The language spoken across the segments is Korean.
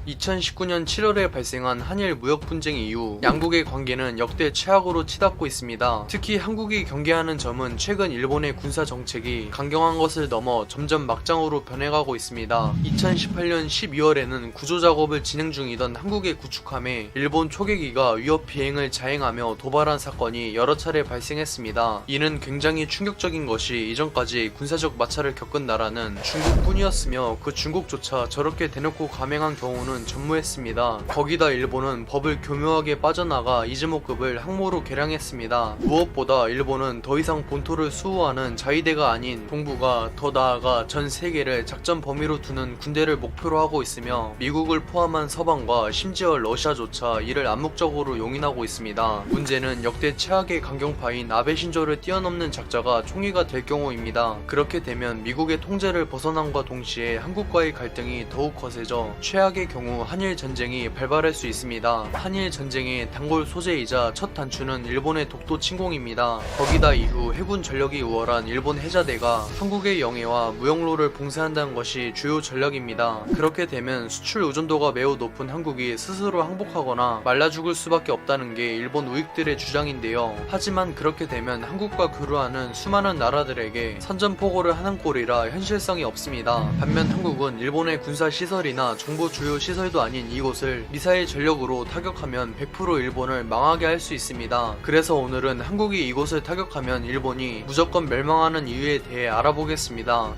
2019년 7월에 발생한 한일 무역 분쟁 이후 양국의 관계는 역대 최악으로 치닫고 있습니다. 특히 한국이 경계하는 점은 최근 일본의 군사 정책이 강경한 것을 넘어 점점 막장으로 변해가고 있습니다. 2018년 12월에는 구조 작업을 진행 중이던 한국의 구축함에 일본 초계기가 위협 비행을 자행하며 도발한 사건이 여러 차례 발생했습니다. 이는 굉장히 충격적인 것이 이전까지 군사적 마찰을 겪은 나라는 중국뿐이었으며 그 중국조차 저렇게 대놓고 감행한 경우는 전무했습니다. 거기다 일본은 법을 교묘하게 빠져나가 이즈모급을 항모로 개량했습니다. 무엇보다 일본은 더 이상 본토를 수호하는 자위대가 아닌 동부가 더 나아가 전 세계를 작전 범위로 두는 군대를 목표로 하고 있으며 미국을 포함한 서방과 심지어 러시아조차 이를 암묵적으로 용인하고 있습니다. 문제는 역대 최악의 강경파인 아베 신조를 뛰어넘는 작자가 총리가 될 경우입니다. 그렇게 되면 미국의 통제를 벗어남과 동시에 한국과의 갈등이 더욱 거세져 최악의 경우 한일 전쟁이 발발할 수 있습니다. 한일 전쟁의 단골 소재이자 첫 단추는 일본의 독도 침공입니다. 거기다 이후 해군 전력이 우월한 일본 해자대가 한국의 영해와 무역로를 봉쇄한다는 것이 주요 전략입니다. 그렇게 되면 수출 의존도가 매우 높은 한국이 스스로 항복하거나 말라 죽을 수밖에 없다는 게 일본 우익들의 주장인데요. 하지만 그렇게 되면 한국과 교류하는 수많은 나라들에게 선전포고를 하는 꼴이라 현실성이 없습니다. 반면 한국은 일본의 군사시설이나 정보 주요 시설도 아닌 이곳을 미사일 전력으로 타격하면 100% 일본을 망하게 할 수 있습니다. 그래서 오늘은 한국이 이곳을 타격하면 일본이 무조건 멸망하는 이유에 대해 알아보겠습니다.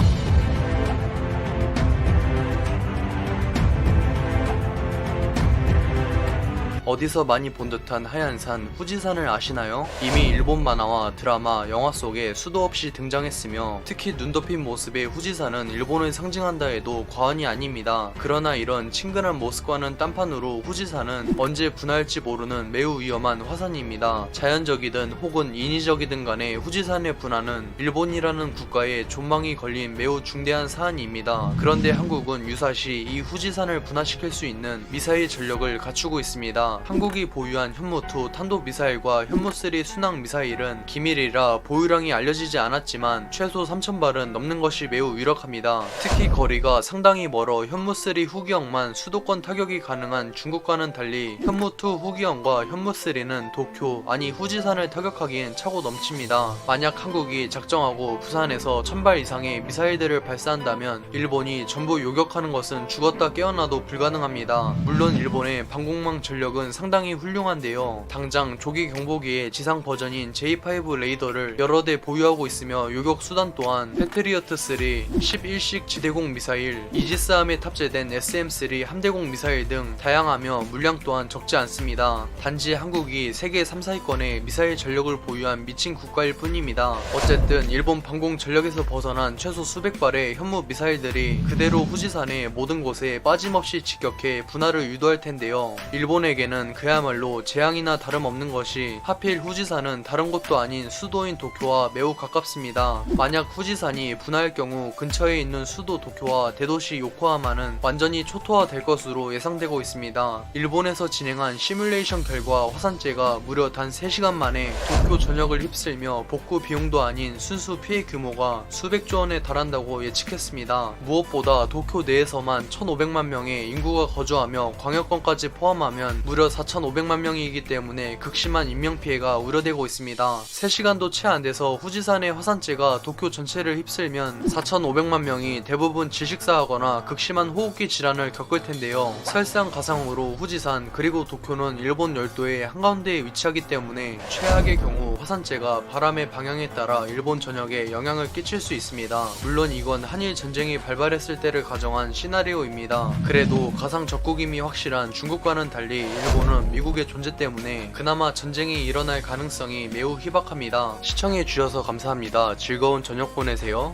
어디서 많이 본 듯한 하얀 산 후지산을 아시나요? 이미 일본 만화와 드라마, 영화 속에 수도 없이 등장했으며 특히 눈 덮인 모습의 후지산은 일본을 상징한다 해도 과언이 아닙니다. 그러나 이런 친근한 모습과는 딴판으로 후지산은 언제 분할지 모르는 매우 위험한 화산입니다. 자연적이든 혹은 인위적이든 간에 후지산의 분화는 일본이라는 국가에 존망이 걸린 매우 중대한 사안입니다. 그런데 한국은 유사시 이 후지산을 분화시킬 수 있는 미사일 전력을 갖추고 있습니다. 한국이 보유한 현무2 탄도미사일과 현무3 순항미사일은 기밀이라 보유량이 알려지지 않았지만 최소 3000발은 넘는 것이 매우 유력합니다. 특히 거리가 상당히 멀어 현무3 후기형만 수도권 타격이 가능한 중국과는 달리 현무2 후기형과 현무3는 도쿄 아니 후지산을 타격하기엔 차고 넘칩니다. 만약 한국이 작정하고 부산에서 1000발 이상의 미사일들을 발사한다면 일본이 전부 요격하는 것은 죽었다 깨어나도 불가능합니다. 물론 일본의 방공망 전력은 상당히 훌륭한데요. 당장 조기 경보기의 지상 버전인 J5 레이더를 여러 대 보유하고 있으며 요격 수단 또한 패트리어트3, 11식 지대공 미사일, 이지스함에 탑재된 SM3 함대공 미사일 등 다양하며 물량 또한 적지 않습니다. 단지 한국이 세계 3, 4위권의 미사일 전력을 보유한 미친 국가일 뿐입니다. 어쨌든 일본 방공 전력에서 벗어난 최소 수백 발의 현무 미사일들이 그대로 후지산의 모든 곳에 빠짐없이 직격해 분화를 유도할 텐데요. 일본에게는 그야말로 재앙이나 다름없는 것이 하필 후지산은 다른 곳도 아닌 수도인 도쿄와 매우 가깝습니다. 만약 후지산이 분화할 경우 근처에 있는 수도 도쿄와 대도시 요코하마는 완전히 초토화될 것으로 예상되고 있습니다. 일본에서 진행한 시뮬레이션 결과 화산재가 무려 단 3시간 만에 도쿄 전역을 휩쓸며 복구 비용도 아닌 순수 피해 규모가 수백조 원에 달한다고 예측했습니다. 무엇보다 도쿄 내에서만 1500만 명의 인구가 거주하며 광역권까지 포함하면 무려 4500만 명이기 때문에 극심한 인명피해가 우려되고 있습니다. 3시간도 채 안 돼서 후지산의 화산재가 도쿄 전체를 휩쓸면 4500만 명이 대부분 질식사하거나 극심한 호흡기 질환을 겪을 텐데요. 설상가상으로 후지산 그리고 도쿄는 일본 열도의 한가운데에 위치하기 때문에 최악의 경우 화산재가 바람의 방향에 따라 일본 전역에 영향을 끼칠 수 있습니다. 물론 이건 한일 전쟁이 발발했을 때를 가정한 시나리오입니다. 그래도 가상 적국임이 확실한 중국과는 달리 일본은 미국의 존재 때문에 그나마 전쟁이 일어날 가능성이 매우 희박합니다. 시청해주셔서 감사합니다. 즐거운 저녁 보내세요.